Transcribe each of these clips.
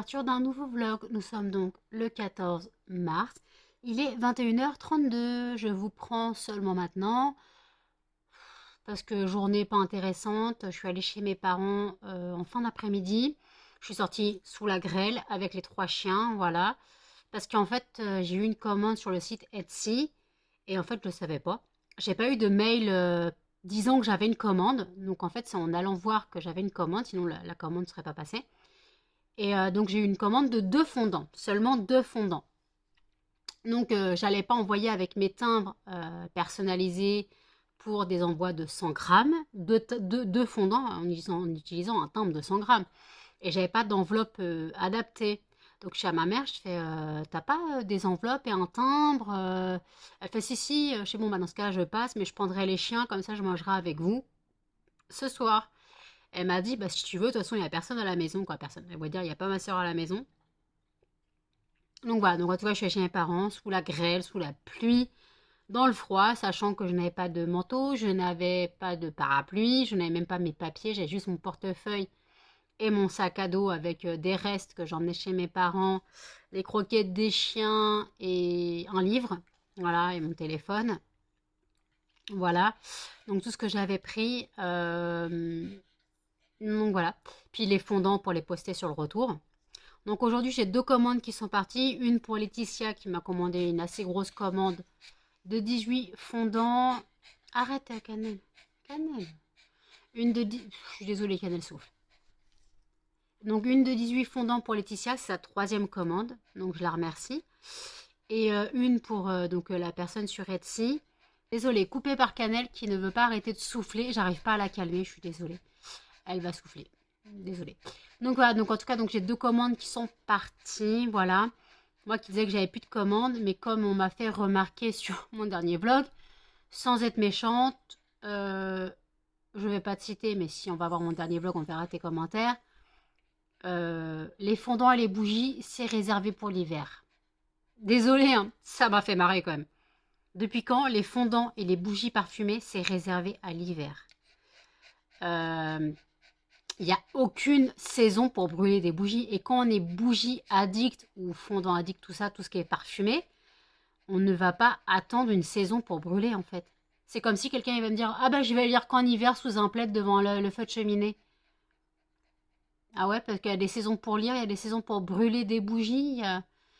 l'ouverture d'un nouveau vlog. Nous sommes donc le 14 mars. Il est 21h32. Je vous prends seulement maintenant parce que journée pas intéressante. Je suis allée chez mes parents en fin d'après-midi. Je suis sortie sous la grêle avec les 3 chiens, voilà. Parce qu'en fait, j'ai eu une commande sur le site Etsy et en fait, je ne savais pas. J'ai pas eu de mail disant que j'avais une commande. Donc en fait, c'est en allant voir que j'avais une commande, sinon la commande ne serait pas passée. Et donc j'ai eu une commande de 2 fondants, seulement 2 fondants. Donc j'allais pas envoyer avec mes timbres personnalisés pour des envois de 100 grammes, deux fondants en utilisant un timbre de 100 grammes. Et j'avais pas d'enveloppe adaptée. Donc chez ma mère, je fais, t'as pas des enveloppes et un timbre Elle fait, si, chez bon, bah, dans ce cas, je passe, mais je prendrai les chiens, comme ça je mangerai avec vous ce soir. Elle m'a dit, bah si tu veux, de toute façon, il n'y a personne à la maison, quoi, personne. Elle va dire, il n'y a pas ma soeur à la maison. Donc voilà, donc en tout cas, je suis chez mes parents, sous la grêle, sous la pluie, dans le froid, sachant que je n'avais pas de manteau, je n'avais pas de parapluie, je n'avais même pas mes papiers, j'avais juste mon portefeuille et mon sac à dos avec des restes que j'emmenais chez mes parents, les croquettes des chiens et un livre, voilà, et mon téléphone. Voilà, donc tout ce que j'avais pris. Donc voilà, puis les fondants pour les poster sur le retour. Donc aujourd'hui, j'ai 2 commandes qui sont parties. Une pour Laetitia qui m'a commandé une assez grosse commande de 18 fondants. Arrête, Cannelle. Cannelle. Une de 10... Je suis désolée, Cannelle souffle. Donc une de 18 fondants pour Laetitia, c'est sa 3e commande. Donc je la remercie. Et une pour la personne sur Etsy. Désolée, coupée par Cannelle qui ne veut pas arrêter de souffler. J'arrive pas à la calmer, je suis désolée. Elle va souffler. Désolée. Donc voilà, donc en tout cas, donc j'ai 2 commandes qui sont parties, voilà. Moi qui disais que j'avais plus de commandes, mais comme on m'a fait remarquer sur mon dernier vlog, sans être méchante, je vais pas te citer, mais si on va voir mon dernier vlog, on verra tes commentaires. Les fondants et les bougies, c'est réservé pour l'hiver. Désolée, hein, ça m'a fait marrer quand même. Depuis quand les fondants et les bougies parfumées, c'est réservé à l'hiver? Il n'y a aucune saison pour brûler des bougies. Et quand on est bougie addict ou fondant addict, tout ça, tout ce qui est parfumé, on ne va pas attendre une saison pour brûler en fait. C'est comme si quelqu'un va me dire, ah ben je vais lire qu'en hiver sous un plaid devant le feu de cheminée. Ah ouais, parce qu'il y a des saisons pour lire, il y a des saisons pour brûler des bougies.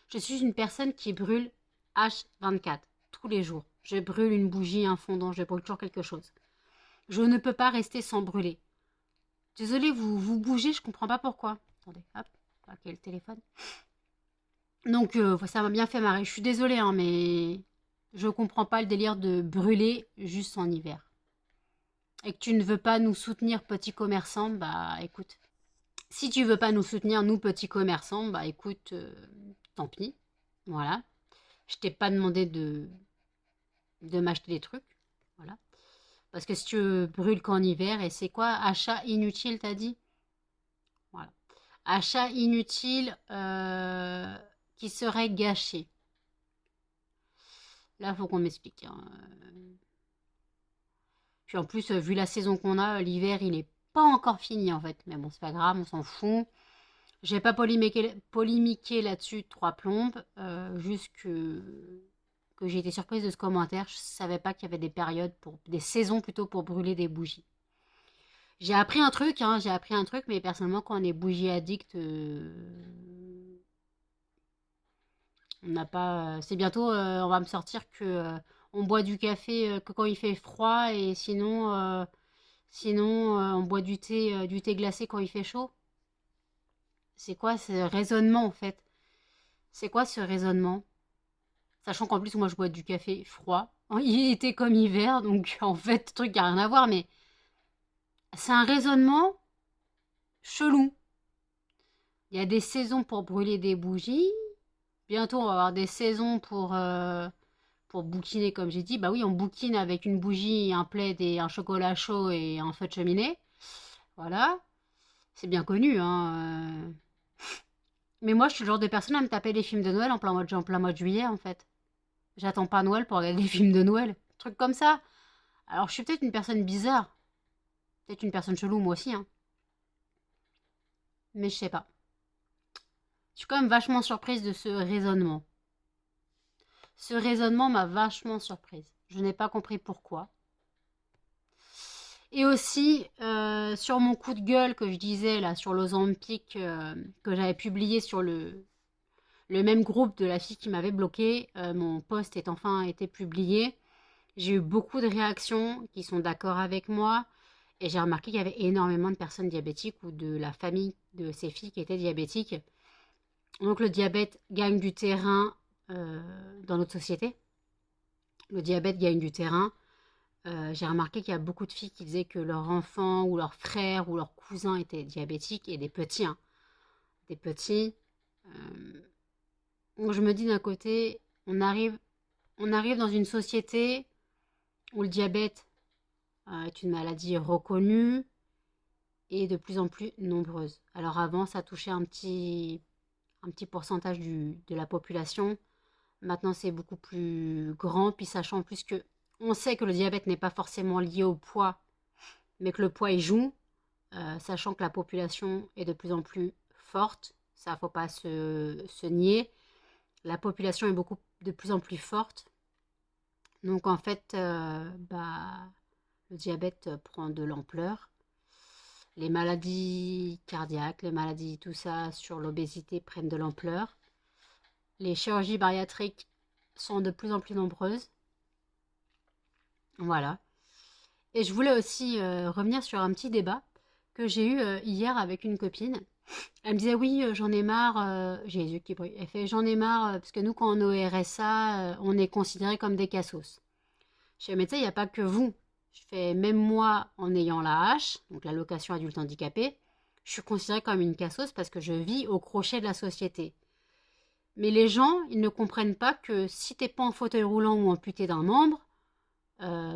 Je suis une personne qui brûle H24 tous les jours. Je brûle une bougie, un fondant, je brûle toujours quelque chose. Je ne peux pas rester sans brûler. Désolée, vous bougez, je comprends pas pourquoi. Attendez, hop, ok, le téléphone. Donc, ça m'a bien fait marrer. Je suis désolée, hein, mais je comprends pas le délire de brûler juste en hiver. Et que tu ne veux pas nous soutenir, petits commerçants, bah écoute. Si tu veux pas nous soutenir, nous, petits commerçants, bah écoute, tant pis. Voilà. Je t'ai pas demandé de m'acheter des trucs. Voilà. Parce que si tu brûles qu'en hiver, et c'est quoi? Achat inutile, t'as dit? Voilà. Achat inutile qui serait gâché. Là, il faut qu'on m'explique, hein. Puis en plus, vu la saison qu'on a, l'hiver, il est pas encore fini en fait. Mais bon, c'est pas grave, on s'en fout. J'ai pas polémiqué là-dessus, 3 plombes. Juste que j'ai été surprise de ce commentaire. Je savais pas qu'il y avait des périodes, des saisons plutôt, pour brûler des bougies. J'ai appris un truc, hein, mais personnellement, quand on est bougie addict, on n'a pas. C'est bientôt, on va me sortir que on boit du café que quand il fait froid et sinon on boit du thé glacé quand il fait chaud. C'est quoi ce raisonnement en fait? C'est quoi ce raisonnement? Sachant qu'en plus moi je bois du café froid. Il était comme hiver, donc en fait le truc n'a rien à voir, mais c'est un raisonnement chelou. Il y a des saisons pour brûler des bougies. Bientôt on va avoir des saisons pour bouquiner, comme j'ai dit. Bah oui, on bouquine avec une bougie, un plaid et un chocolat chaud et un feu de cheminée. Voilà. C'est bien connu, hein. Mais moi, je suis le genre de personne à me taper les films de Noël en plein mois de juillet, en fait. J'attends pas Noël pour regarder les films de Noël. Truc comme ça. Alors, je suis peut-être une personne bizarre. Peut-être une personne chelou, moi aussi, hein. Mais je sais pas. Je suis quand même vachement surprise de ce raisonnement. Ce raisonnement m'a vachement surprise. Je n'ai pas compris pourquoi. Et aussi, sur mon coup de gueule que je disais là sur l'Ozempic, que j'avais publié sur le même groupe de la fille qui m'avait bloqué, mon post est enfin été publié. J'ai eu beaucoup de réactions qui sont d'accord avec moi. Et j'ai remarqué qu'il y avait énormément de personnes diabétiques ou de la famille de ces filles qui étaient diabétiques. Donc le diabète gagne du terrain dans notre société. Le diabète gagne du terrain. J'ai remarqué qu'il y a beaucoup de filles qui disaient que leur enfant ou leur frère ou leur cousin étaient diabétiques et des petits. Hein. Des petits. Donc je me dis d'un côté, on arrive dans une société où le diabète est une maladie reconnue et de plus en plus nombreuse. Alors avant, ça touchait un petit pourcentage de la population. Maintenant, c'est beaucoup plus grand. Puis sachant en plus que on sait que le diabète n'est pas forcément lié au poids, mais que le poids y joue, sachant que la population est de plus en plus forte, ça faut pas se nier. La population est de plus en plus forte. Donc en fait, le diabète prend de l'ampleur. Les maladies cardiaques, les maladies, tout ça, sur l'obésité prennent de l'ampleur. Les chirurgies bariatriques sont de plus en plus nombreuses. Voilà. Et je voulais aussi revenir sur un petit débat que j'ai eu hier avec une copine. Elle me disait oui, j'en ai marre, j'ai les yeux qui brillent. Elle fait j'en ai marre parce que nous quand on est au RSA, on est considérés comme des cassos. Je fais mais tu sais, il n'y a pas que vous. Je fais même moi en ayant la H, donc l'allocation adulte handicapé, je suis considérée comme une cassos parce que je vis au crochet de la société. Mais les gens, ils ne comprennent pas que si t'es pas en fauteuil roulant ou amputé d'un membre,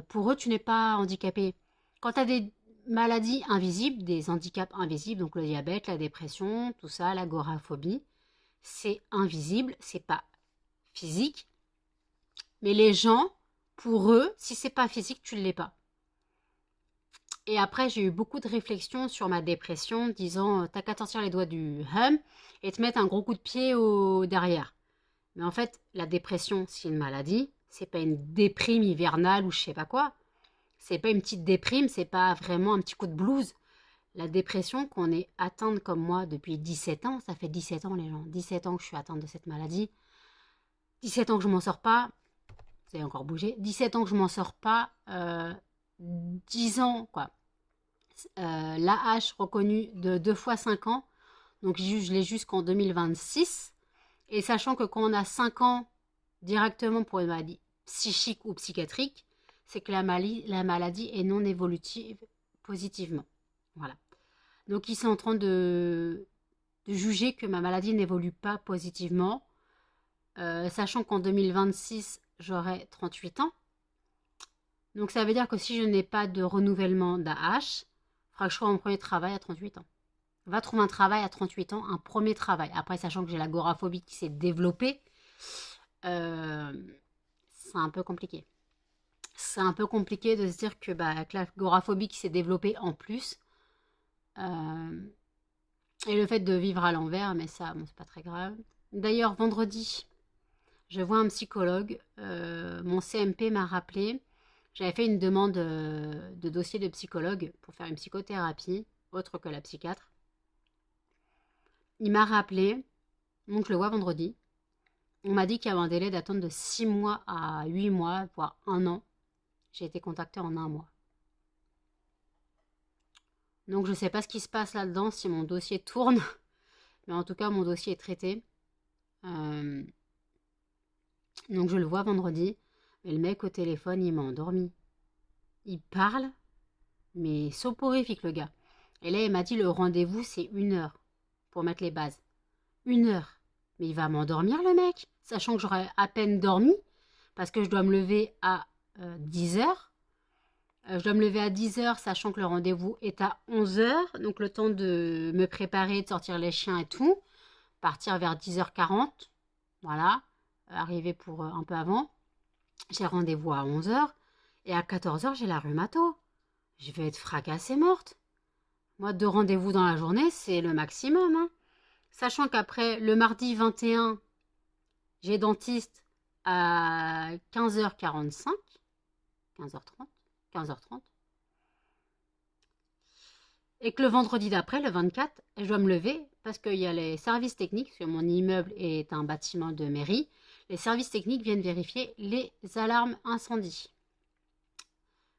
pour eux, tu n'es pas handicapé. Quand tu as des maladies invisibles, des handicaps invisibles, donc le diabète, la dépression, tout ça, l'agoraphobie, c'est invisible, c'est pas physique. Mais les gens, pour eux, si c'est pas physique, tu ne l'es pas. Et après, j'ai eu beaucoup de réflexions sur ma dépression, disant t'as qu'à sortir les doigts du hum et te mettre un gros coup de pied au derrière. Mais en fait, la dépression, c'est une maladie. C'est pas une déprime hivernale ou je sais pas quoi. C'est pas une petite déprime, c'est pas vraiment un petit coup de blues. La dépression, qu'on est atteinte comme moi depuis 17 ans, ça fait 17 ans les gens, 17 ans que je suis atteinte de cette maladie. 17 ans que je m'en sors pas, vous avez encore bougé, 17 ans que je m'en sors pas, 10 ans, quoi. L'AH reconnue de 2 fois 5 ans, donc je l'ai jusqu'en 2026. Et sachant que quand on a 5 ans directement pour une maladie psychique ou psychiatrique, c'est que la maladie est non évolutive positivement. Voilà. Donc ils sont en train de juger que ma maladie n'évolue pas positivement, sachant qu'en 2026, j'aurai 38 ans. Donc ça veut dire que si je n'ai pas de renouvellement d'AH, il faudra que je trouve mon premier travail à 38 ans. Va trouver un travail à 38 ans, un premier travail. Après, sachant que j'ai l'agoraphobie qui s'est développée, c'est un peu compliqué. C'est un peu compliqué de se dire que avec l'agoraphobie qui s'est développée en plus, et le fait de vivre à l'envers, mais ça, bon, c'est pas très grave. D'ailleurs, vendredi, je vois un psychologue. Mon CMP m'a rappelé. J'avais fait une demande de dossier de psychologue pour faire une psychothérapie, autre que la psychiatre. Il m'a rappelé, donc je le vois vendredi. On m'a dit qu'il y avait un délai d'attente de 6 mois à 8 mois, voire 1 an. J'ai été contactée en 1 mois. Donc je ne sais pas ce qui se passe là-dedans, si mon dossier tourne. Mais en tout cas, mon dossier est traité. Donc je le vois vendredi. Mais le mec au téléphone, il m'a endormi. Il parle, mais soporifique le gars. Et là, il m'a dit le rendez-vous, c'est 1 heure pour mettre les bases. 1 heure. Mais il va m'endormir le mec, sachant que j'aurais à peine dormi, parce que je dois me lever à 10 heures. Je dois me lever à 10 heures, sachant que le rendez-vous est à 11 heures. Donc le temps de me préparer, de sortir les chiens et tout. Partir vers 10h40. Voilà. Arriver pour un peu avant. J'ai rendez-vous à 11 heures. Et à 14 heures, j'ai la rhumato. Je vais être fracassée morte. Moi, 2 rendez-vous dans la journée, c'est le maximum. Hein. Sachant qu'après, le mardi 21, j'ai dentiste à 15h45, 15h30, 15h30. Et que le vendredi d'après, le 24, je dois me lever parce qu'il y a les services techniques, parce que mon immeuble est un bâtiment de mairie. Les services techniques viennent vérifier les alarmes incendie.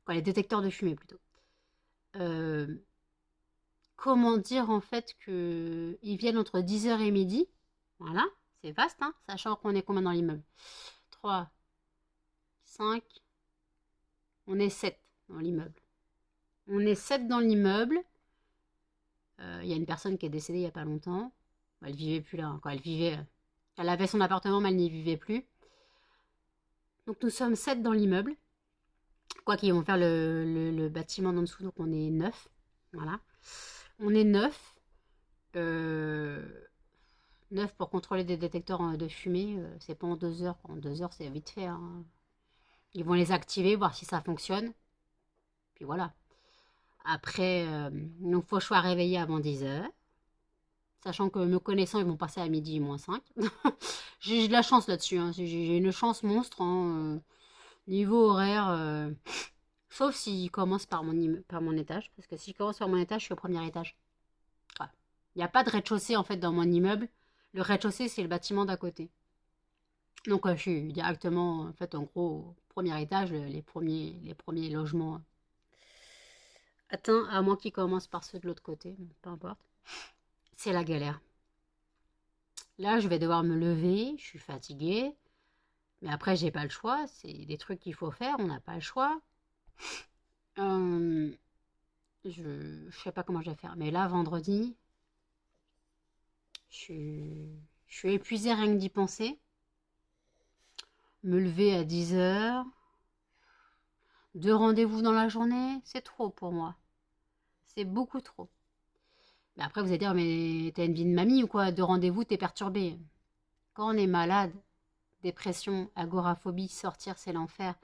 Quoi, les détecteurs de fumée plutôt. Comment dire en fait qu'ils viennent entre 10h et midi. Voilà, c'est vaste, hein, sachant qu'on est combien dans l'immeuble? 3, 5, on est 7 dans l'immeuble. On est 7 dans l'immeuble. Il y a une personne qui est décédée il n'y a pas longtemps. Elle vivait plus là. Quand elle vivait, elle avait son appartement, mais elle n'y vivait plus. Donc nous sommes 7 dans l'immeuble. Quoi qu'ils vont faire le bâtiment d'en dessous, donc on est 9. Voilà. On est 9. 9 pour contrôler des détecteurs de fumée. C'est pas en 2 heures. En 2 heures, c'est vite fait. Hein. Ils vont les activer, voir si ça fonctionne. Puis voilà. Après, il faut que je sois réveillée avant 10h. Sachant que me connaissant, ils vont passer à midi moins 5. J'ai de la chance là-dessus. Hein. J'ai une chance monstre. Hein. Niveau horaire. Sauf s'ils commencent par mon étage. Parce que si je commence par mon étage, je suis au premier étage. Il n'y a pas de rez-de-chaussée en fait dans mon immeuble. Le rez-de-chaussée, c'est le bâtiment d'à côté. Donc je suis directement, en fait, en gros, au premier étage, les premiers logements atteints, à moins qu'ils commencent par ceux de l'autre côté. Peu importe. C'est la galère. Là, je vais devoir me lever, je suis fatiguée. Mais après, j'ai pas le choix. C'est des trucs qu'il faut faire, on n'a pas le choix. Je sais pas comment je vais faire. Mais là, vendredi, je suis épuisée rien que d'y penser. Me lever à 10h. 2 rendez-vous dans la journée, c'est trop pour moi. C'est beaucoup trop. Mais après, vous allez dire, mais t'as une vie de mamie ou quoi? 2 rendez-vous, t'es perturbée. Quand on est malade, dépression, agoraphobie, sortir, c'est l'enfer.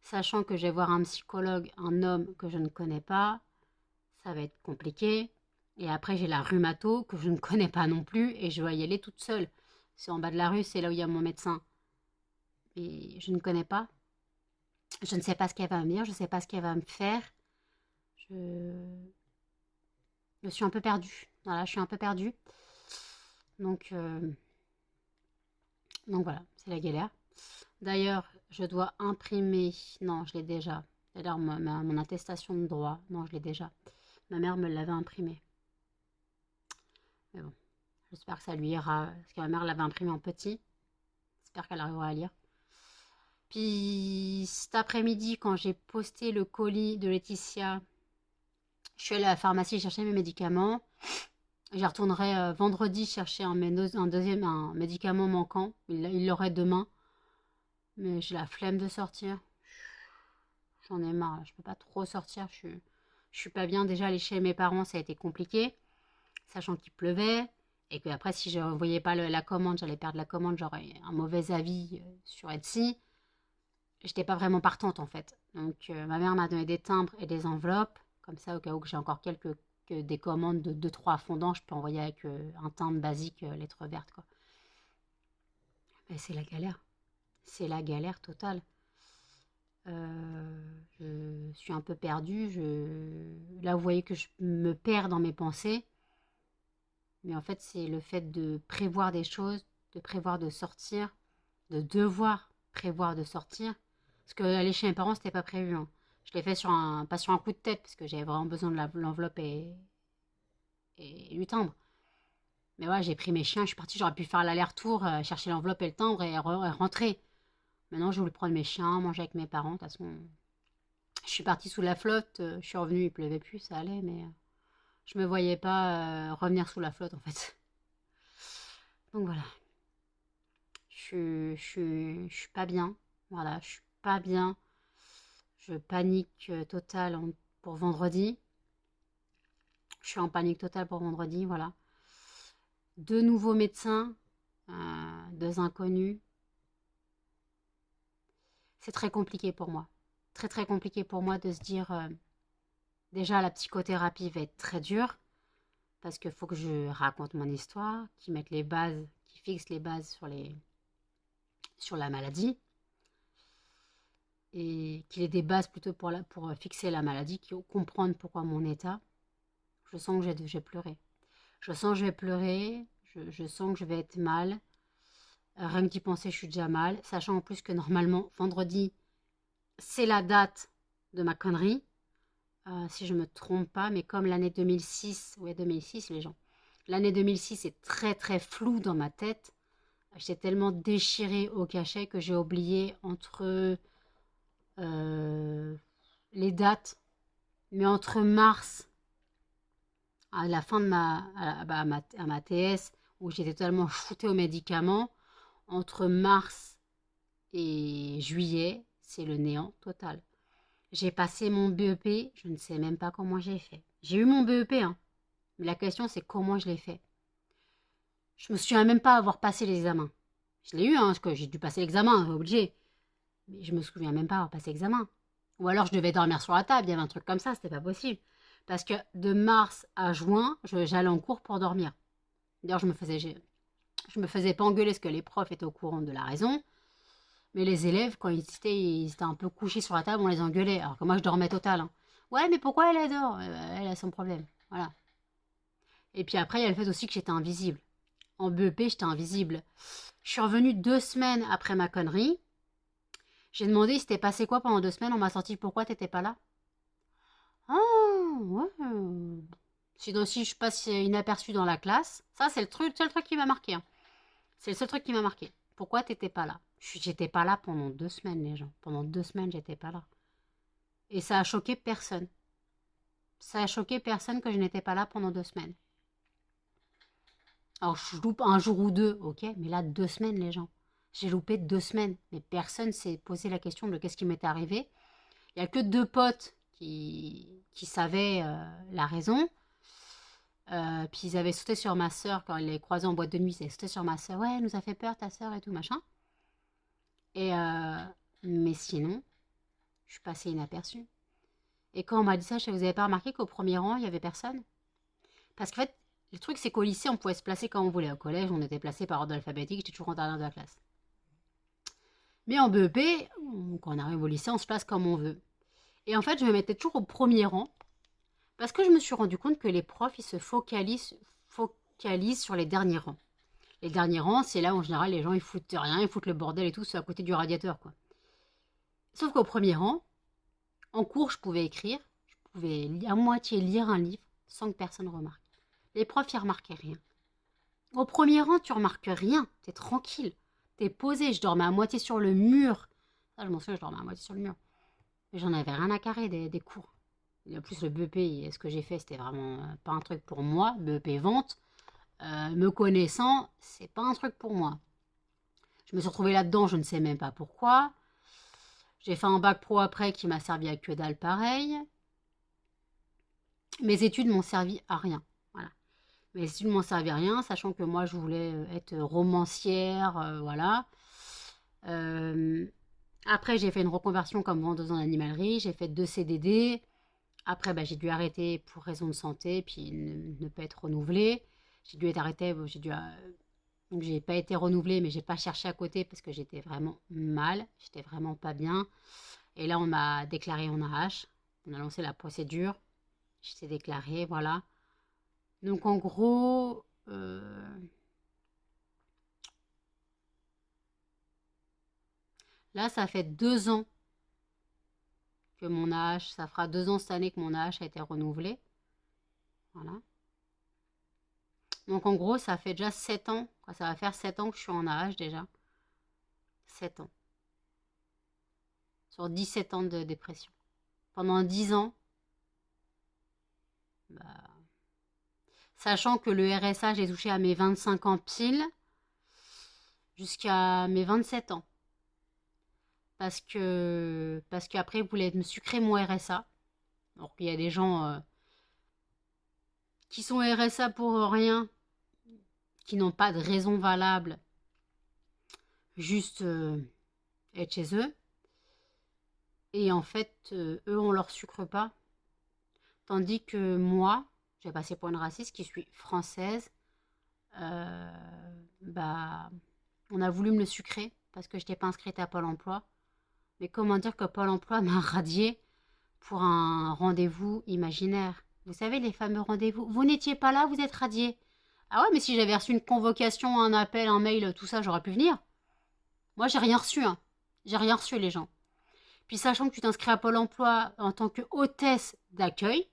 Sachant que je vais voir un psychologue, un homme que je ne connais pas, ça va être compliqué. Et après, j'ai la rhumato que je ne connais pas non plus et je dois y aller toute seule. C'est en bas de la rue, c'est là où il y a mon médecin. Et je ne connais pas. Je ne sais pas ce qu'elle va me dire, je ne sais pas ce qu'elle va me faire. Je suis un peu perdue. Voilà, je suis un peu perdue. Donc voilà, c'est la galère. D'ailleurs, je dois imprimer. Non, je l'ai déjà. D'ailleurs, mon attestation de droit. Non, je l'ai déjà. Ma mère me l'avait imprimée. Mais bon, j'espère que ça lui ira. Parce que ma mère l'avait imprimée en petit. J'espère qu'elle arrivera à lire. Puis cet après-midi, quand j'ai posté le colis de Laetitia, je suis allée à la pharmacie chercher mes médicaments. J'y retournerai vendredi chercher un médicament manquant. Il l'aurait demain. Mais j'ai la flemme de sortir. J'en ai marre. Je peux pas trop sortir. Je suis pas bien. Déjà, aller chez mes parents, ça a été compliqué. Sachant qu'il pleuvait. Et que après, si je ne voyais pas la commande, j'allais perdre la commande. J'aurais un mauvais avis sur Etsy. J'étais pas vraiment partante en fait. Donc ma mère m'a donné des timbres et des enveloppes. Comme ça, au cas où j'ai encore des commandes de 2-3 fondants, je peux envoyer avec un timbre basique, lettre verte quoi. Mais c'est la galère. C'est la galère totale. Je suis un peu perdue. Là, vous voyez que je me perds dans mes pensées. Mais en fait, c'est le fait de prévoir des choses, de prévoir de sortir, de devoir prévoir de sortir. Parce que aller chez mes parents, c'était pas prévu. Hein. Je l'ai fait pas sur un coup de tête, parce que j'avais vraiment besoin de l'enveloppe et du timbre. Mais voilà, j'ai pris mes chiens, je suis partie, j'aurais pu faire l'aller-retour, chercher l'enveloppe et le timbre et rentrer. Maintenant, je voulais prendre mes chiens, manger avec mes parents. De toute façon, je suis partie sous la flotte, je suis revenue, il pleuvait plus, ça allait, mais je me voyais pas revenir sous la flotte en fait. Donc voilà, je suis pas bien. Voilà, je suis pas bien. Je panique totale pour vendredi. Je suis en panique totale pour vendredi, voilà. 2 nouveaux médecins, 2 inconnus. C'est très compliqué pour moi. Très très compliqué pour moi de se dire déjà la psychothérapie va être très dure parce qu'il faut que je raconte mon histoire, qui mette les bases, qui fixe les bases sur la maladie, et qu'il ait des bases plutôt pour fixer la maladie, comprendre pourquoi mon état. Je sens que je vais pleurer. Je sens que je vais pleurer, je sens que je vais être mal. Rien que d'y penser, je suis déjà mal, sachant en plus que normalement, vendredi, c'est la date de ma connerie. Si je me trompe pas, mais comme l'année 2006, ouais 2006 les gens, l'année 2006 est très très floue dans ma tête. J'étais tellement déchirée au cachet que j'ai oublié entre les dates, mais entre mars, à la fin de à ma TS, où j'étais totalement shootée aux médicaments, entre mars et juillet, c'est le néant total. J'ai passé mon BEP, je ne sais même pas comment j'ai fait. J'ai eu mon BEP, hein, mais la question c'est comment je l'ai fait. Je me souviens même pas avoir passé l'examen. Je l'ai eu, hein, parce que j'ai dû passer l'examen, obligé. Mais je me souviens même pas avoir passé l'examen. Ou alors je devais dormir sur la table, il y avait un truc comme ça, c'était pas possible. Parce que de mars à juin, j'allais en cours pour dormir. D'ailleurs, je me faisais pas engueuler parce que les profs étaient au courant de la raison. Mais les élèves, quand ils étaient un peu couchés sur la table, on les engueulait. Alors que moi, je dormais total, hein. Ouais, mais pourquoi elle adore? Elle a son problème. Voilà. Et puis après, il y a le fait aussi que j'étais invisible. En BEP, j'étais invisible. Je suis revenue 2 semaines après ma connerie. J'ai demandé il s'était passé quoi pendant 2 semaines. On m'a sorti pourquoi t'étais pas là. Ah, ouais. Sinon, si je passe inaperçu dans la classe, ça, c'est le seul truc qui m'a marqué, hein. C'est le seul truc qui m'a marqué. Pourquoi t'étais pas là? J'étais pas là pendant 2 semaines, les gens. Pendant 2 semaines, j'étais pas là. Et ça a choqué personne. Ça a choqué personne que je n'étais pas là pendant 2 semaines. Alors, je loupe un jour ou deux, ok, mais là, 2 semaines, les gens. J'ai loupé 2 semaines, mais personne s'est posé la question de qu'est-ce qui m'était arrivé. Il n'y a que 2 potes qui savaient la raison. Puis ils avaient sauté sur ma soeur quand ils les croisés en boîte de nuit. Ils avaient sauté sur ma soeur. Ouais, elle nous a fait peur, ta soeur et tout, machin. Et mais sinon, je suis passée inaperçue. Et quand on m'a dit ça, vous n'avez pas remarqué qu'au premier rang, il n'y avait personne? Parce qu'en fait, le truc, c'est qu'au lycée, on pouvait se placer comme on voulait. Au collège, on était placé par ordre alphabétique. J'étais toujours en dernière de la classe. Mais en BEP, quand on arrive au lycée, on se place comme on veut. Et en fait, je me mettais toujours au premier rang. Parce que je me suis rendu compte que les profs, ils se focalisent sur les derniers rangs. Les derniers rangs, c'est là où en général, les gens, ils foutent rien, ils foutent le bordel et tout, c'est à côté du radiateur, quoi. Sauf qu'au premier rang, en cours, je pouvais écrire, je pouvais à moitié lire un livre sans que personne remarque. Les profs, ils remarquaient rien. Au premier rang, tu remarques rien, t'es tranquille, t'es posé. Je dormais à moitié sur le mur. Ça, je m'en souviens, je dormais à moitié sur le mur. Mais j'en avais rien à carrer des cours. Et en plus, le BEP, ce que j'ai fait, c'était vraiment pas un truc pour moi. BEP vente, me connaissant, c'est pas un truc pour moi. Je me suis retrouvée là-dedans, je ne sais même pas pourquoi. J'ai fait un bac pro après qui m'a servi à que dalle pareil. Mes études m'ont servi à rien. Voilà. Mes études m'ont servi à rien, sachant que moi je voulais être romancière, voilà. Après j'ai fait une reconversion comme vendeuse en animalerie, j'ai fait 2 CDD. Après j'ai dû arrêter pour raison de santé, puis ne pas être renouvelée. J'ai dû être arrêtée, donc j'ai pas été renouvelée, mais j'ai pas cherché à côté parce que j'étais vraiment mal, j'étais vraiment pas bien. Et là on m'a déclaré en AH, on a lancé la procédure, j'étais déclarée, voilà. Donc en gros, là ça fait 2 ans que mon AH, ça fera 2 ans cette année que mon AH a été renouvelé. Voilà. Donc en gros, ça fait déjà 7 ans, ça va faire 7 ans que je suis en AH déjà. 7 ans. Sur 17 ans de dépression. Pendant 10 ans, bah, sachant que le RSA, j'ai touché à mes 25 ans pile, jusqu'à mes 27 ans. Parce qu'après, ils voulaient me sucrer mon RSA. Alors qu'il y a des gens qui sont RSA pour rien, qui n'ont pas de raison valable, juste être chez eux. Et en fait, eux, on leur sucre pas. Tandis que moi, je vais passer pour une raciste qui suis française. Euh, bah, on a voulu me le sucrer parce que je n'étais pas inscrite à Pôle emploi. Mais comment dire que Pôle emploi m'a radié pour un rendez-vous imaginaire. Vous savez, les fameux rendez-vous. Vous n'étiez pas là, vous êtes radié. Ah ouais, mais si j'avais reçu une convocation, un appel, un mail, tout ça, j'aurais pu venir. Moi, j'ai rien reçu, hein. J'ai rien reçu, les gens. Puis sachant que tu t'inscris à Pôle emploi en tant que hôtesse d'accueil,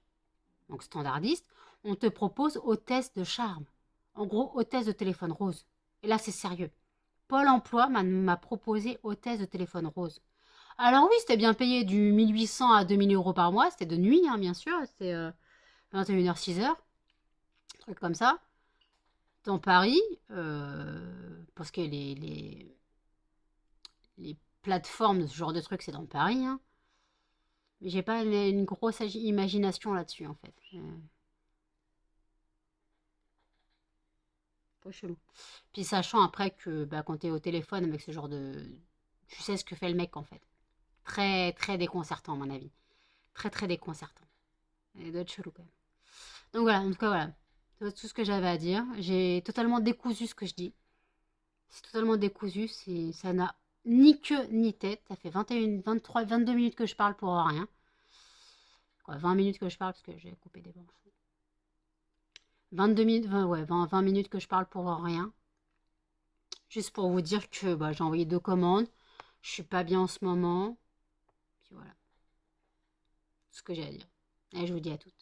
donc standardiste, on te propose hôtesse de charme. En gros, hôtesse de téléphone rose. Et là, c'est sérieux. Pôle emploi m'a proposé hôtesse de téléphone rose. Alors oui, c'était bien payé, du 1800 à 2000 euros par mois. C'était de nuit, hein, bien sûr. C'était 21h, 6h. Truc comme ça. Dans Paris, parce que les plateformes de ce genre de trucs, c'est dans Paris. Hein. Mais j'ai pas une grosse imagination là-dessus, en fait. Pas chelou. Puis sachant après que bah, quand t'es au téléphone avec ce genre de... Tu sais ce que fait le mec, en fait. Très, très déconcertant, à mon avis. Très, très déconcertant. Et d'autres chelou, quand même. Donc voilà, en tout cas, voilà. C'est tout ce que j'avais à dire. J'ai totalement décousu ce que je dis. C'est totalement décousu. Ça n'a ni queue ni tête. Ça fait 21, 23, 22 minutes que je parle pour rien. Quoi, 20 minutes que je parle parce que j'ai coupé des branches. 22 minutes, 20, ouais, 20 minutes que je parle pour rien. Juste pour vous dire que bah, j'ai envoyé 2 commandes. Je suis pas bien en ce moment. Puis voilà. Tout ce que j'ai à dire. Et je vous dis à toutes.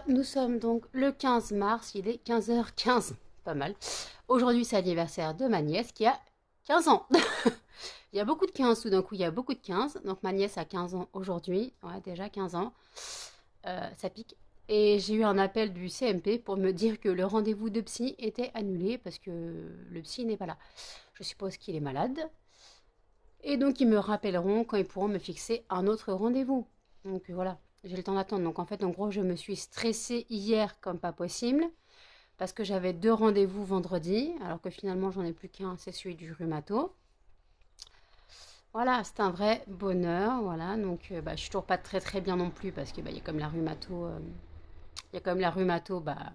Nous sommes donc le 15 mars, il est 15h15, pas mal. Aujourd'hui, c'est l'anniversaire de ma nièce qui a 15 ans. Il y a beaucoup de 15 tout d'un coup, il y a beaucoup de 15. Donc ma nièce a 15 ans aujourd'hui, ouais, déjà 15 ans. Ça pique. Et j'ai eu un appel du CMP pour me dire que le rendez-vous de psy était annulé parce que le psy n'est pas là. Je suppose qu'il est malade. Et donc ils me rappelleront quand ils pourront me fixer un autre rendez-vous. Donc voilà. J'ai le temps d'attendre. Donc en fait, en gros, je me suis stressée hier comme pas possible parce que j'avais 2 rendez-vous vendredi, alors que finalement, j'en ai plus qu'un, c'est celui du rhumato. Voilà, c'est un vrai bonheur. Voilà, donc bah, je suis toujours pas très très bien non plus parce que bah, il y a comme la rhumato, il y a comme la rhumato, bah,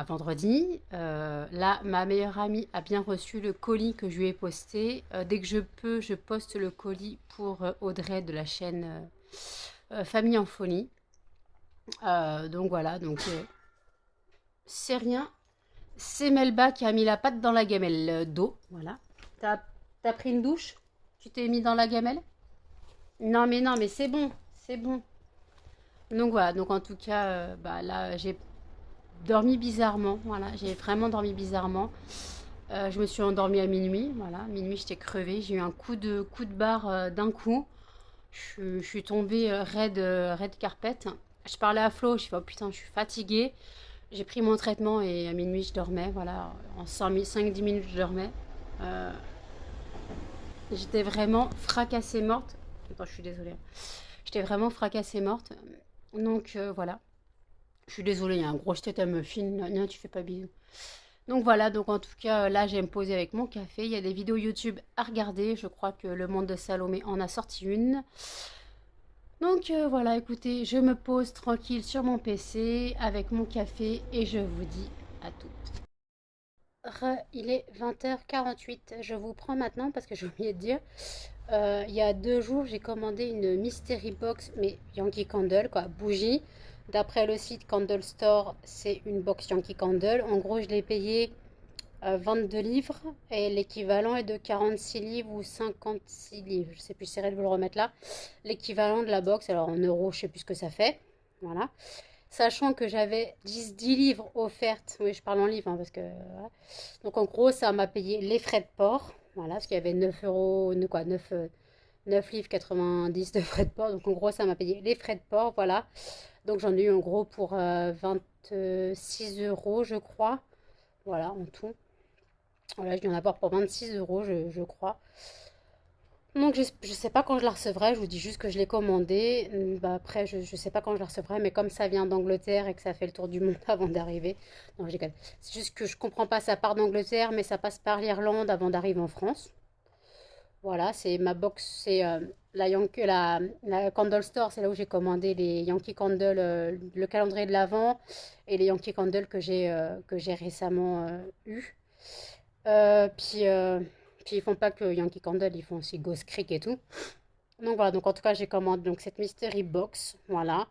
vendredi. Là, ma meilleure amie a bien reçu le colis que je lui ai posté. Dès que je peux, je poste le colis pour Audrey de la chaîne Famille en folie. Donc voilà, donc c'est rien. C'est Melba qui a mis la patte dans la gamelle d'eau. Voilà. T'as pris une douche? Tu t'es mis dans la gamelle? Non, mais c'est bon. C'est bon. Donc voilà, donc en tout cas, bah, là, j'ai dormi bizarrement. Voilà, j'ai vraiment dormi bizarrement. Je me suis endormie à minuit. Voilà, minuit, j'étais crevée. J'ai eu un coup de barre d'un coup. Je suis tombée raide carpet. Je parlais à Flo, je suis oh putain, je suis fatiguée. J'ai pris mon traitement et à minuit, je dormais. Voilà, en 5-10 minutes, je dormais. Euh, J'étais vraiment fracassée morte. Attends, je suis désolée. J'étais vraiment fracassée morte. Donc voilà. Je suis désolée, il y a un gros tête à me filmer. Non, tu fais pas bisous. Donc voilà, donc en tout cas, là, je vais me poser avec mon café. Il y a des vidéos YouTube à regarder. Je crois que Le Monde de Salomé en a sorti une. Donc voilà, écoutez, je me pose tranquille sur mon PC avec mon café et je vous dis à toutes. Il est 20h48. Je vous prends maintenant parce que j'ai oublié de dire. Il y a 2 jours, j'ai commandé une Mystery Box, mais Yankee Candle, quoi, bougie. D'après le site Candle Store, c'est une box Yankee Candle. En gros, je l'ai payé 22 livres et l'équivalent est de 46 livres ou 56 livres. Je sais plus, j'essaierai de vous le remettre là. L'équivalent de la box, alors en euros, je sais plus ce que ça fait. Voilà. Sachant que j'avais 10 livres offertes. Oui, je parle en livres hein, parce que. Voilà. Donc en gros, ça m'a payé les frais de port. Voilà, parce qu'il y avait 9 euros, quoi, 9 livres 90 de frais de port. Donc en gros, ça m'a payé les frais de port. Voilà. Donc j'en ai eu en gros pour 26 euros, je crois. Voilà, en tout. Voilà, je viens d'avoir pour 26 euros, je crois. Donc je ne sais pas quand je la recevrai, je vous dis juste que je l'ai commandé. Bah, après, je ne sais pas quand je la recevrai, mais comme ça vient d'Angleterre et que ça fait le tour du monde avant d'arriver. Non, je déconne. C'est juste que je comprends pas, ça part d'Angleterre, mais ça passe par l'Irlande avant d'arriver en France. Voilà, c'est ma box, c'est la Candle Store, c'est là où j'ai commandé les Yankee Candle, le calendrier de l'Avent et les Yankee Candle que j'ai récemment eu. Euh, puis, euh, puis ils font pas que Yankee Candle, ils font aussi Ghost Creek et tout. Donc voilà, donc en tout cas j'ai commandé donc cette mystery box, voilà.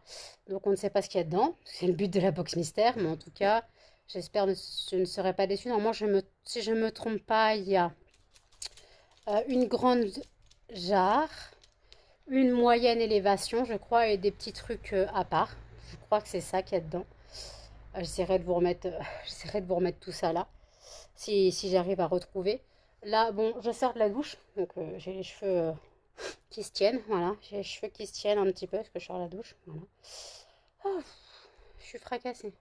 Donc on ne sait pas ce qu'il y a dedans, c'est le but de la box mystère, mais en tout cas j'espère que je ne serai pas déçue. Normalement si je me trompe pas, il y a une grande jarre, une moyenne élévation, je crois, et des petits trucs à part. Je crois que c'est ça qu'il y a dedans. J'essaierai de vous remettre, j'essaierai de vous remettre tout ça là, si j'arrive à retrouver. Là, bon, je sors de la douche, donc j'ai les cheveux qui se tiennent, voilà. J'ai les cheveux qui se tiennent un petit peu parce que je sors de la douche, voilà. Oh, je suis fracassée.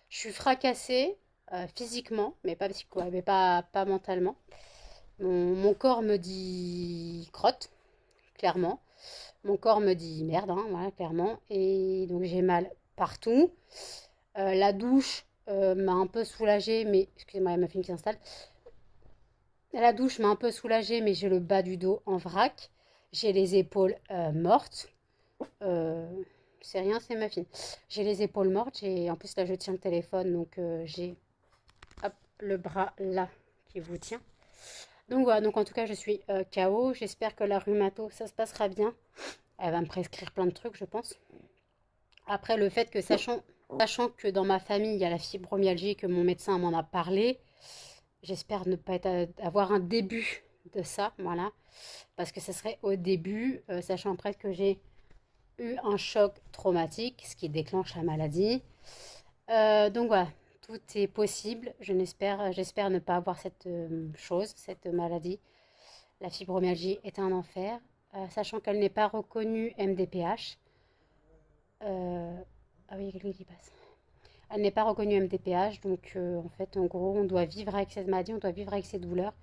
Je suis fracassée physiquement, mais pas mais pas mentalement. Mon corps me dit crotte, clairement. Mon corps me dit merde, hein, voilà, clairement. Et donc j'ai mal partout. La douche m'a un peu soulagée, mais excusez-moi, il y a ma fille qui s'installe. La douche m'a un peu soulagée, mais j'ai le bas du dos en vrac. J'ai les épaules mortes. Euh, c'est rien, c'est ma fille. J'ai les épaules mortes. En plus, là, je tiens le téléphone, donc j'ai hop, le bras là qui vous tient. Donc voilà, donc en tout cas, je suis KO. J'espère que la rhumato, ça se passera bien. Elle va me prescrire plein de trucs, je pense. Après, le fait que, sachant que dans ma famille, il y a la fibromyalgie, que mon médecin m'en a parlé, j'espère ne pas avoir un début de ça, voilà. Parce que ce serait au début, sachant après que j'ai eu un choc traumatique, ce qui déclenche la maladie. Donc voilà, tout est possible. J'espère ne pas avoir cette chose, cette maladie. La fibromyalgie est un enfer, sachant qu'elle n'est pas reconnue MDPH. Ah oui, il y a quelqu'un qui passe. Elle n'est pas reconnue MDPH, donc en fait, en gros, on doit vivre avec cette maladie, on doit vivre avec ces douleurs,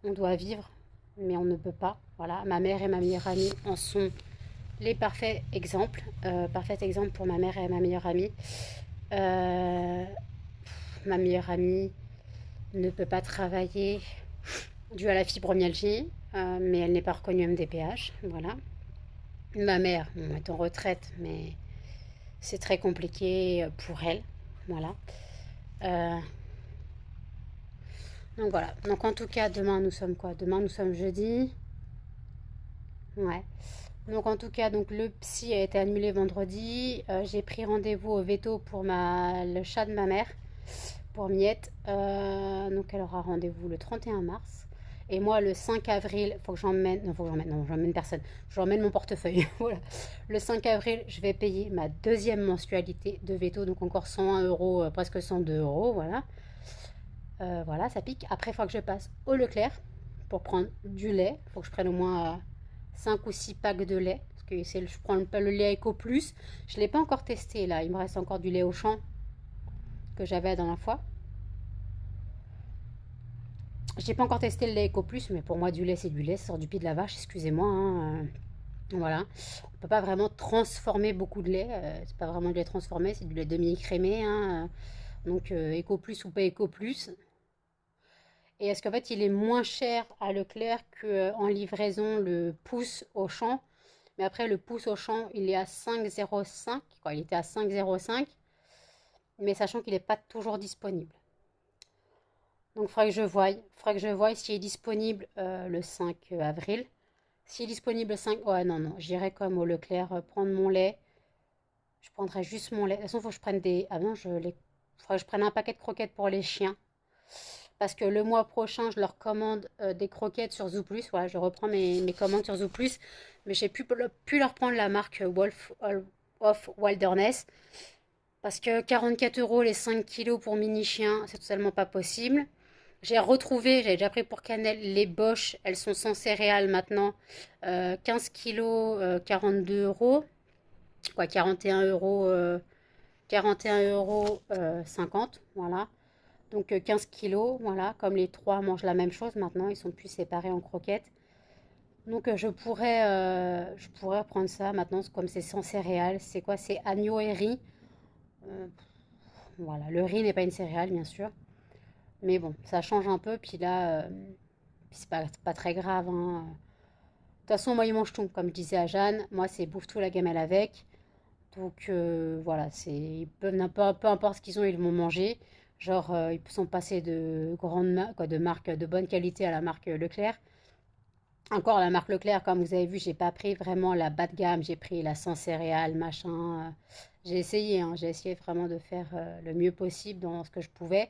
on doit vivre, mais on ne peut pas. Voilà, ma mère et ma meilleure amie en sont les parfaits exemples. Parfait exemple pour ma mère et ma meilleure amie. Euh, Ma meilleure amie ne peut pas travailler dû à la fibromyalgie, mais elle n'est pas reconnue MDPH. Voilà. Ma mère bon, est en retraite, mais c'est très compliqué pour elle. Voilà. Euh, donc voilà. Donc en tout cas, demain nous sommes quoi? Demain nous sommes jeudi. Ouais. Donc en tout cas, donc le psy a été annulé vendredi. J'ai pris rendez-vous au veto pour le chat de ma mère, pour Miette. Donc elle aura rendez-vous le 31 mars. Et moi, le 5 avril, faut que j'emmène. Non, faut que j'emmène. Non, j'emmène personne. J'emmène mon portefeuille. Voilà. Le 5 avril, je vais payer ma deuxième mensualité de veto. Donc encore 101 euros, presque 102 euros. Voilà. Voilà, ça pique. Après, il faut que je passe au Leclerc pour prendre du lait. Il faut que je prenne au moins 5 ou 6 packs de lait. Parce que je prends le lait Eco Plus. Je ne l'ai pas encore testé là. Il me reste encore du lait au champ que j'avais la dernière fois. Je n'ai pas encore testé le lait Eco Plus, mais pour moi, du lait, c'est du lait. Ça sort du pied de la vache, excusez-moi, hein. Voilà. On ne peut pas vraiment transformer beaucoup de lait. C'est pas vraiment du lait transformé, c'est du lait demi-écrémé, hein. Donc, Eco Plus ou pas Eco Plus. Et est-ce qu'en fait, il est moins cher à Leclerc qu'en livraison le pouce au champ? Mais après, le pouce au champ, il est à 5,05. Quoi, il était à 5,05. Mais sachant qu'il n'est pas toujours disponible. Donc, il faudrait que je voie s'il est disponible le 5 avril. S'il est disponible le 5... Ouais, non, non. J'irai comme au Leclerc prendre mon lait. Je prendrai juste mon lait. De toute façon, il faut que je prenne des... Ah non, il faudrait que je prenne un paquet de croquettes pour les chiens. Parce que le mois prochain, je leur commande des croquettes sur Zooplus. Voilà, je reprends mes commandes sur Zooplus. Mais j'ai pu leur prendre la marque Wolf of Wilderness. Parce que 44 euros les 5 kilos pour mini chien, c'est totalement pas possible. J'avais déjà pris pour Canel les Bosch, elles sont sans céréales maintenant. 15 kilos, 42 euros. Quoi, 41 euros, 41 euros 50, voilà. Donc 15 kilos, voilà, comme les trois mangent la même chose maintenant, ils sont plus séparés en croquettes. Donc je pourrais prendre ça maintenant, comme c'est sans céréales. C'est quoi? C'est agneau et riz. Euh, voilà, le riz n'est pas une céréale, bien sûr. Mais bon, ça change un peu. Puis là, Puis c'est pas très grave, hein. De toute façon, moi, ils mangent tout. Comme je disais à Jeanne, moi, c'est bouffe tout la gamelle avec. Donc voilà, peu importe ce qu'ils ont, ils vont manger. Genre, ils sont passés de quoi, de marque de bonne qualité à la marque Leclerc. Encore la marque Leclerc, comme vous avez vu, j'ai pas pris vraiment la bas de gamme, j'ai pris la sans céréales, machin. J'ai essayé, hein, j'ai essayé vraiment de faire le mieux possible dans ce que je pouvais,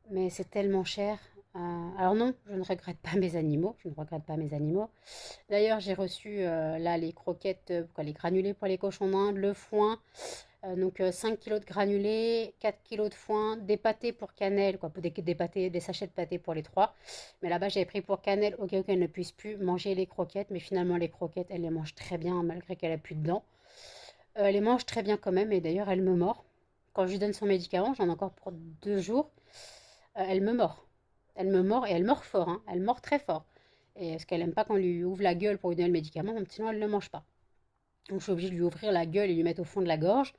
mais c'est tellement cher. Alors non, je ne regrette pas mes animaux, je ne regrette pas mes animaux. D'ailleurs, j'ai reçu là les croquettes, quoi, les granulés pour les cochons d'Inde, le foin, donc 5 kilos de granulés, 4 kilos de foin, des pâtés pour cannelle, quoi, des pâtés, des sachets de pâtés pour les trois. Mais là-bas, j'avais pris pour cannelle au cas où qu'elle ne puisse plus manger les croquettes. Mais finalement, les croquettes, elle les mange très bien malgré qu'elle a plus de dents. Elle les mange très bien quand même et d'ailleurs, elle me mord. Quand je lui donne son médicament, j'en ai encore pour 2 jours, elle me mord. Elle me mord et elle mord fort, hein. Elle mord très fort. Et parce qu'elle aime pas qu'on lui ouvre la gueule pour lui donner le médicament, donc sinon elle ne le mange pas. Donc je suis obligée de lui ouvrir la gueule et lui mettre au fond de la gorge.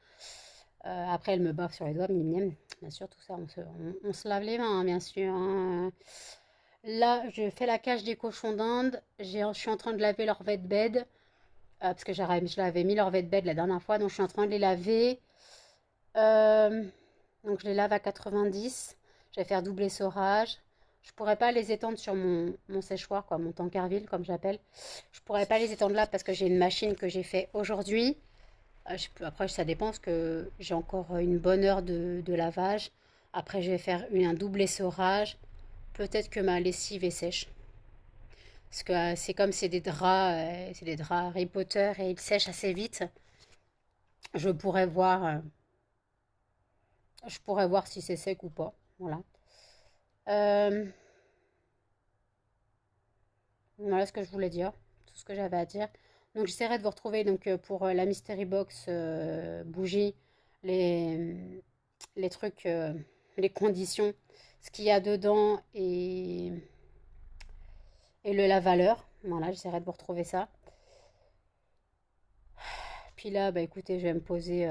Après, elle me baffe sur les doigts, miam, miam. Bien sûr, tout ça, on se lave les mains, hein, bien sûr, hein. Là, je fais la cage des cochons d'Inde. Je suis en train de laver leur bed parce que je l'avais mis leur bed la dernière fois, donc je suis en train de les laver. Euh, donc je les lave à 90. Je vais faire double essorage. Je pourrais pas les étendre sur mon séchoir, quoi, mon tankerville, comme j'appelle. Je pourrais pas les étendre là parce que j'ai une machine que j'ai fait aujourd'hui. Après, ça dépend parce que j'ai encore une bonne heure de lavage. Après, je vais faire un double essorage. Peut-être que ma lessive est sèche. Parce que c'est comme c'est des draps Harry Potter et ils sèchent assez vite. Je pourrais voir, euh, je pourrais voir si c'est sec ou pas. Voilà. Euh, voilà ce que je voulais dire. Tout ce que j'avais à dire. Donc, j'essaierai de vous retrouver donc, pour la Mystery Box bougie, les, les trucs, les conditions, ce qu'il y a dedans et le lavaleur. Voilà, j'essaierai de vous retrouver ça. Puis là, bah écoutez, je vais me poser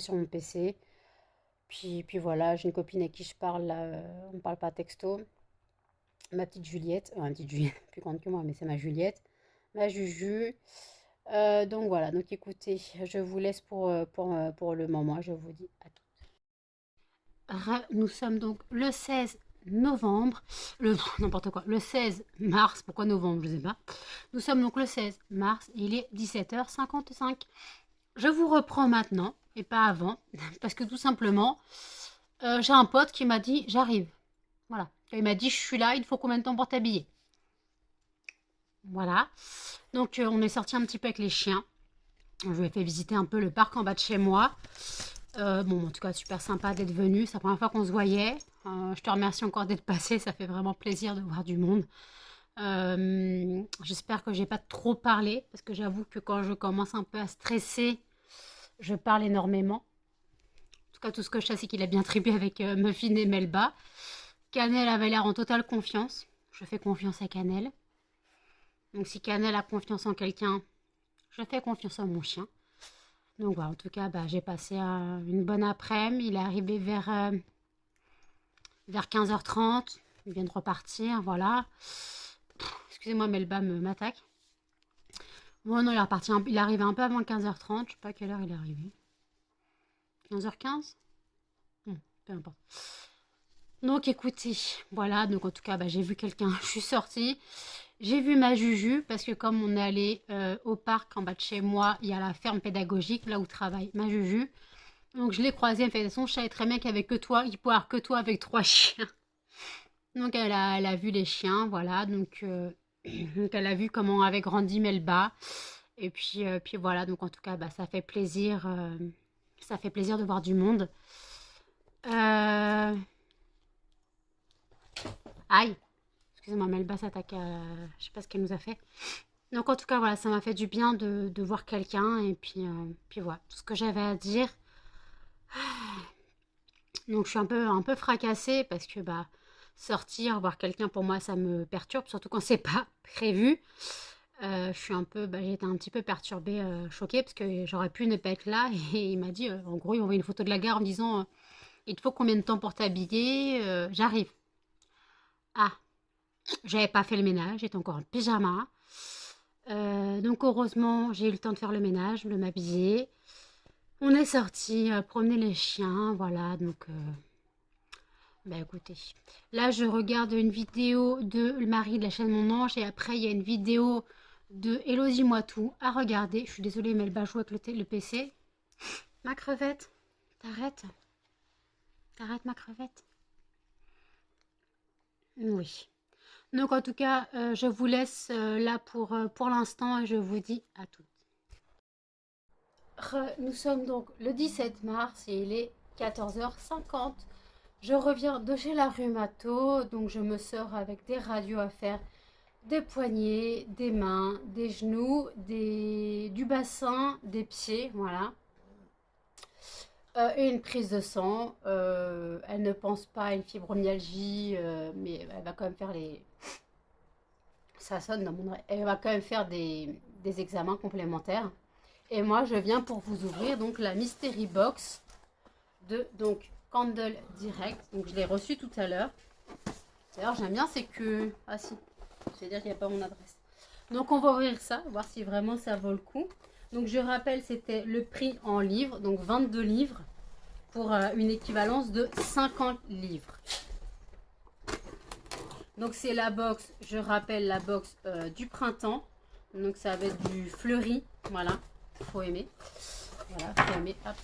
sur mon PC. Puis voilà, j'ai une copine avec qui je parle, là, on ne parle pas texto. Ma petite Juliette, ma petite Juliette, plus grande que moi, mais c'est ma Juliette, ma Juju. Donc voilà, donc écoutez, je vous laisse pour le moment, je vous dis à tout. Nous sommes donc le 16 novembre, n'importe quoi, le 16 mars, pourquoi novembre, je sais pas. Nous sommes donc le 16 mars, il est 17h55. Je vous reprends maintenant et pas avant, parce que tout simplement, j'ai un pote qui m'a dit j'arrive. Voilà. Il m'a dit je suis là, il faut combien de temps pour t'habiller? Voilà. Donc on est sorti un petit peu avec les chiens. Je lui ai fait visiter un peu le parc en bas de chez moi. Bon, en tout cas, super sympa d'être venu. C'est la première fois qu'on se voyait. Je te remercie encore d'être passé. Ça fait vraiment plaisir de voir du monde. J'espère que j'ai pas trop parlé parce que j'avoue que quand je commence un peu à stresser, je parle énormément. En tout cas, tout ce que je sais, c'est qu'il a bien tripé avec Muffin et Melba. Cannelle avait l'air en totale confiance. Je fais confiance à Cannelle. Donc si Cannelle a confiance en quelqu'un, je fais confiance en mon chien. Donc voilà, en tout cas, bah, j'ai passé une bonne après-midi. Il est arrivé vers 15h30. Il vient de repartir, voilà. Excusez-moi, Melba m'attaque. Bon, non, il est reparti. Il est arrivé un peu avant 15h30. Je sais pas à quelle heure il est arrivé. 15h15. Peu importe. Donc écoutez, voilà. Donc en tout cas, bah, j'ai vu quelqu'un. Je suis sortie. J'ai vu ma Juju parce que comme on est allé au parc en bas de chez moi, il y a la ferme pédagogique là où travaille ma Juju. Donc je l'ai croisée, elle me fait de toute façon, je savais très bien qu'il n'y avait que toi, il pouvait avoir que toi avec 3 chiens. Donc elle a vu les chiens, voilà. Donc elle a vu comment avait grandi Melba. Et puis voilà, donc en tout cas, bah, ça fait plaisir de voir du monde. Euh, Aïe, excusez-moi, Melba s'attaque à... Je sais pas ce qu'elle nous a fait. Donc en tout cas, voilà, ça m'a fait du bien de voir quelqu'un. Et puis voilà, tout ce que j'avais à dire. Donc je suis un peu fracassée parce que bah, sortir, voir quelqu'un, pour moi, ça me perturbe, surtout quand c'est pas prévu. Je suis un peu, bah, j'ai été un petit peu perturbée, choquée, parce que j'aurais pu ne pas être là. Et il m'a dit, en gros, il m'a envoyé une photo de la gare en me disant, il te faut combien de temps pour t'habiller? J'arrive. Ah. J'avais pas fait le ménage, j'étais encore en pyjama. Donc heureusement, j'ai eu le temps de faire le ménage, de m'habiller. On est sorti promener les chiens, voilà, donc bah écoutez, là je regarde une vidéo de le mari de la chaîne Mon Ange et après il y a une vidéo de Hello Dis-moi tout à regarder. Je suis désolée mais elle va jouer avec le PC. Ma crevette, t'arrêtes? T'arrêtes ma crevette? Oui. Donc en tout cas, je vous laisse là pour l'instant et je vous dis à toutes. Nous sommes donc le 17 mars et il est 14h50. Je reviens de chez la rhumato, donc je me sors avec des radios à faire, des poignets, des mains, des genoux, du bassin, des pieds, voilà. Et une prise de sang. Elle ne pense pas à une fibromyalgie, mais elle va quand même faire les... Ça sonne dans mon oreille. Elle va quand même faire des examens complémentaires. Et moi, je viens pour vous ouvrir donc la Mystery Box de donc Candle Direct. Donc je l'ai reçu tout à l'heure. D'ailleurs, j'aime bien, c'est que... Ah si, c'est-à-dire qu'il n'y a pas mon adresse. Donc on va ouvrir ça, voir si vraiment ça vaut le coup. Donc je rappelle, c'était le prix en livres, donc 22 livres pour une équivalence de 50 livres. Donc c'est la box, je rappelle la box du printemps. Donc ça va être du fleuri, voilà, faut aimer. Voilà, faut aimer, hop.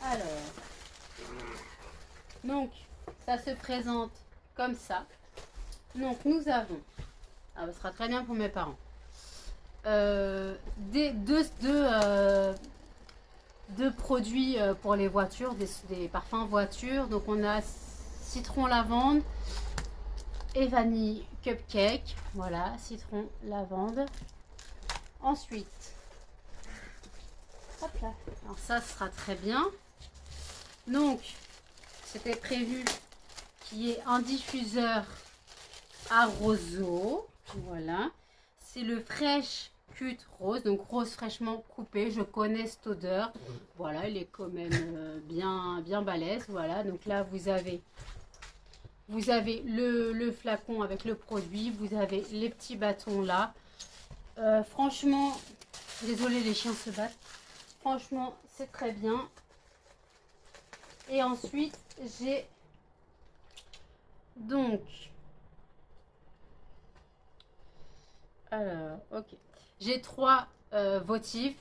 Alors, donc ça se présente comme ça. Donc nous avons, ce sera très bien pour mes parents, deux produits pour les voitures, des parfums voitures. Donc on a citron lavande et vanille cupcake. Voilà, citron lavande. Ensuite, hop là, alors ça sera très bien. Donc c'était prévu qu'il y ait un diffuseur à roseau. Voilà, c'est le Fresh Cut Rose, donc rose fraîchement coupé. Je connais cette odeur. Voilà, il est quand même bien balèze. Voilà, donc là vous avez le flacon avec le produit, vous avez les petits bâtons là. Franchement, désolé, les chiens se battent. Franchement, c'est très bien. Et ensuite, j'ai donc... Alors, ok. J'ai 3 votives.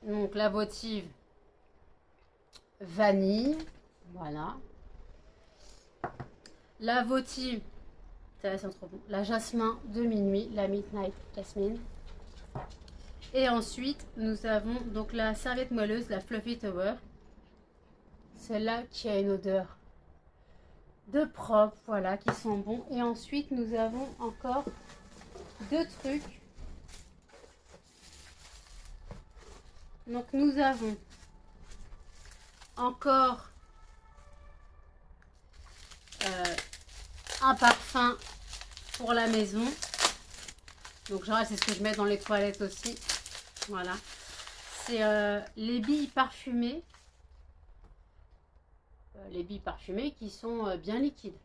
Donc, la votive vanille. Voilà. La votive, ça c'est trop bon. La jasmin de minuit, la Midnight Jasmine. Et ensuite, nous avons donc la serviette moelleuse, la Fluffy Tower. Celle-là qui a une odeur de propre, voilà, qui sont bons. Et ensuite, nous avons encore 2 trucs. Donc, nous avons encore un parfum pour la maison. Donc, genre, c'est ce que je mets dans les toilettes aussi. Voilà. C'est les billes parfumées. Les billes parfumées qui sont bien liquides.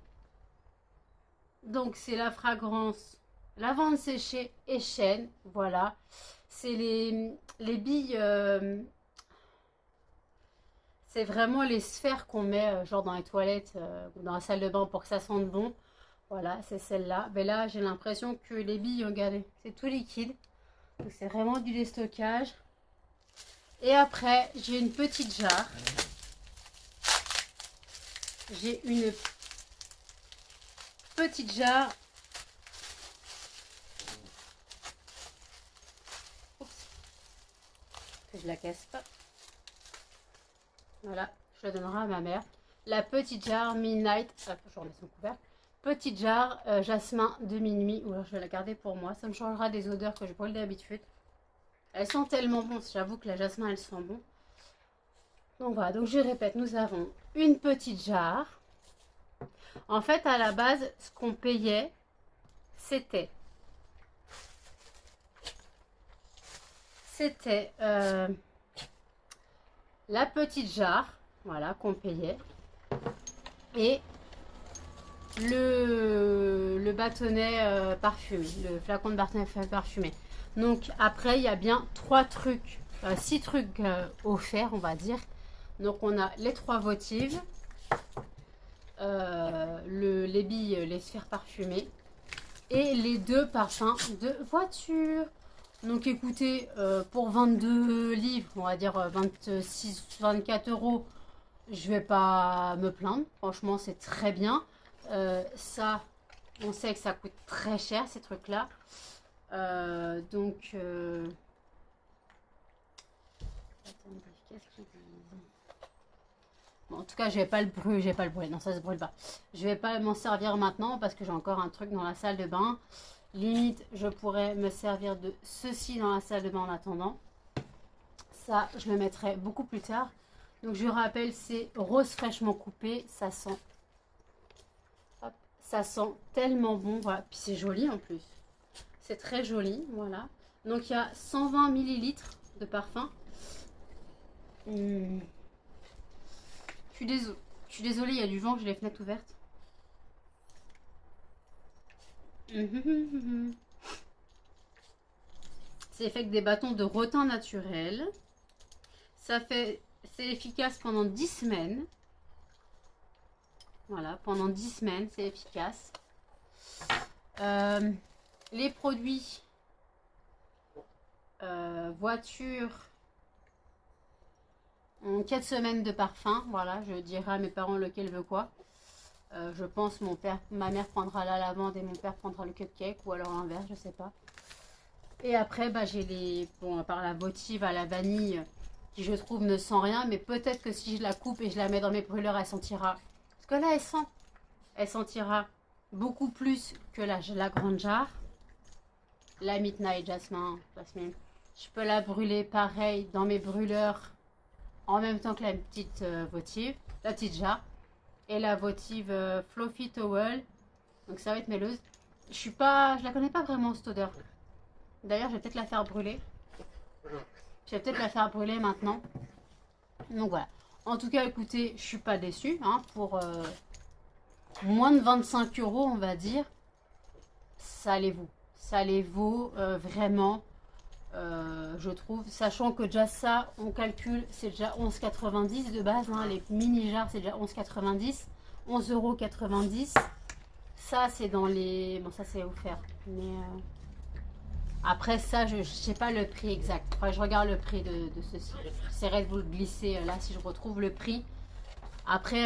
Donc, c'est la fragrance lavande séchée et chêne. Voilà. C'est les billes... c'est vraiment les sphères qu'on met genre dans les toilettes ou dans la salle de bain pour que ça sente bon. Voilà, c'est celle-là. Mais là, j'ai l'impression que les billes, regardez, c'est tout liquide. Donc, c'est vraiment du déstockage. Et après, j'ai une petite jarre. J'ai une petite jarre. Oups. Que je la casse pas. Voilà, je la donnerai à ma mère. La petite jarre Midnight. Hop, je remets son couvercle. Petite jarre jasmin de minuit. Ou alors je vais la garder pour moi. Ça me changera des odeurs que je brûle d'habitude. Elles sont tellement bonnes. J'avoue que la jasmin, elle sent bon. Donc voilà, donc je répète, nous avons une petite jarre. En fait, à la base, ce qu'on payait, c'était la petite jarre, voilà, qu'on payait. Et le bâtonnet parfumé, le flacon de bâtonnet parfumé. Donc après, il y a bien 6 trucs offerts, on va dire. Donc on a les 3 votives, les billes, les sphères parfumées et les 2 parfums de voiture. Donc écoutez, pour 22 livres, on va dire 24 euros, je vais pas me plaindre. Franchement, c'est très bien. Ça, on sait que ça coûte très cher, ces trucs-là. Donc, attendez, qu'est-ce qu'ils disent? Bon, en tout cas, je vais pas le brûler, je vais pas le brûler. Non, ça se brûle pas. Je vais pas m'en servir maintenant parce que j'ai encore un truc dans la salle de bain. Limite, je pourrais me servir de ceci dans la salle de bain en attendant. Ça, je le mettrai beaucoup plus tard. Donc, je rappelle, c'est rose fraîchement coupé. Ça sent, hop, ça sent tellement bon. Voilà. Puis c'est joli en plus. C'est très joli. Voilà. Donc, il y a 120 ml de parfum. Je suis désolée, il y a du vent, j'ai les fenêtres ouvertes. C'est fait avec des bâtons de rotin naturel. C'est efficace pendant 10 semaines. Voilà, pendant 10 semaines, c'est efficace. Les produits voiture en 4 semaines de parfum. Voilà, je dirai à mes parents lequel veut quoi. Je pense ma mère prendra la lavande et mon père prendra le cupcake ou alors l'inverse, je sais pas. Et après, bah, j'ai bon, à part la votive à la vanille qui je trouve ne sent rien, mais peut-être que si je la coupe et je la mets dans mes brûleurs, elle sentira. Parce que là, elle sentira beaucoup plus que la grande jarre. La Midnight Jasmine. Je peux la brûler pareil dans mes brûleurs en même temps que la petite votive, la petite jarre. Et la votive Fluffy Towel. Donc ça va être mêleuse. Je la connais pas vraiment cette odeur. D'ailleurs, je vais peut-être la faire brûler. Je vais peut-être la faire brûler maintenant. Donc voilà. En tout cas, écoutez, je suis pas déçue. Hein, pour moins de 25 euros, on va dire. Ça les vaut. Ça les vaut vraiment. Je trouve, sachant que déjà ça, on calcule, c'est déjà 11,90 de base, hein, les mini jarres c'est déjà 11,90, 11,90 €. Ça c'est dans les, bon ça c'est offert, mais après ça je sais pas le prix exact. Enfin, je regarde le prix de ceci. J'essaierai de vous le glisser là si je retrouve le prix. Après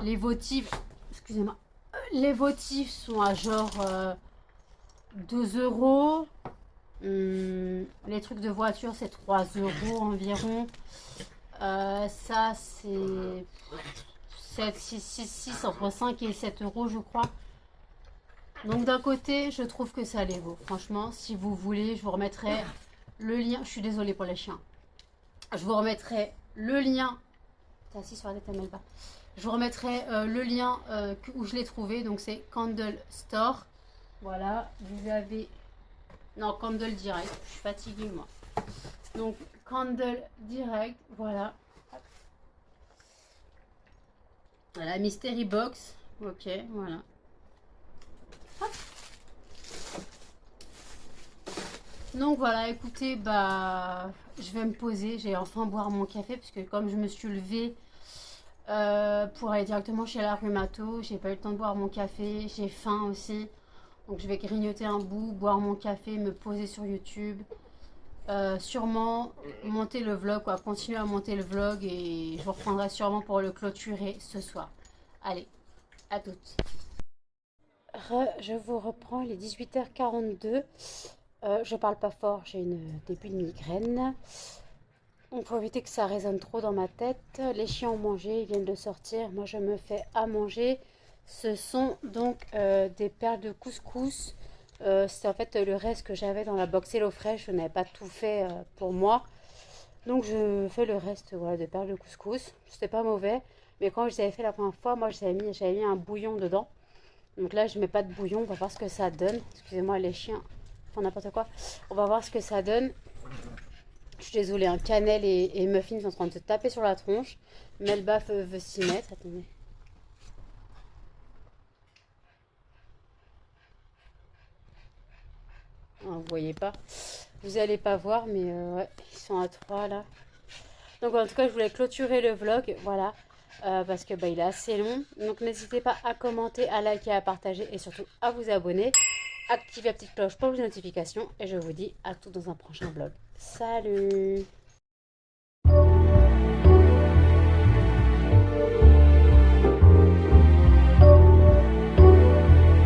les votives, excusez-moi, les votives sont à genre 2 euros. Les trucs de voiture c'est 3 euros environ. Ça c'est 6 entre 5 et 7 euros je crois. Donc d'un côté je trouve que ça les vaut. Franchement, si vous voulez, je vous remettrai le lien. Je suis désolée pour les chiens. Je vous remettrai le lien. T'es assis sur la tête, elle mêle pas. Je vous remettrai le lien où je l'ai trouvé. Donc c'est Candle Store. Voilà, vous avez... Non, Candle Direct. Je suis fatiguée, moi. Donc, Candle Direct. Voilà. Voilà, Mystery Box. Ok, voilà. Hop. Donc, voilà, écoutez, bah, je vais me poser. J'ai enfin boire mon café. Parce que comme je me suis levée pour aller directement chez la rhumato, j'ai pas eu le temps de boire mon café. J'ai faim aussi. Donc je vais grignoter un bout, boire mon café, me poser sur YouTube. Sûrement monter le vlog, quoi, continuer à monter le vlog et je vous reprendrai sûrement pour le clôturer ce soir. Allez, à toutes. Je vous reprends, il est 18h42. Je parle pas fort, j'ai une début de migraine. Donc faut éviter que ça résonne trop dans ma tête. Les chiens ont mangé, ils viennent de sortir. Moi je me fais à manger. Ce sont donc des perles de couscous. C'est en fait le reste que j'avais dans la box HelloFresh. Je n'avais pas tout fait pour moi. Donc je fais le reste voilà, de perles de couscous. C'était pas mauvais. Mais quand je les avais fait la première fois, moi j'avais mis un bouillon dedans. Donc là je mets pas de bouillon. On va voir ce que ça donne. Excusez-moi les chiens. Enfin n'importe quoi. On va voir ce que ça donne. Je suis désolée, hein. Cannelle et Muffin sont en train de se taper sur la tronche. Melba veut s'y mettre. Attendez. voyez pas. Vous allez pas voir, mais ouais, ils sont à 3 là. Donc en tout cas, je voulais clôturer le vlog, voilà, parce que bah, il est assez long. Donc n'hésitez pas à commenter, à liker, à partager et surtout à vous abonner. Activez la petite cloche pour les notifications et je vous dis à tout dans un prochain vlog. Salut!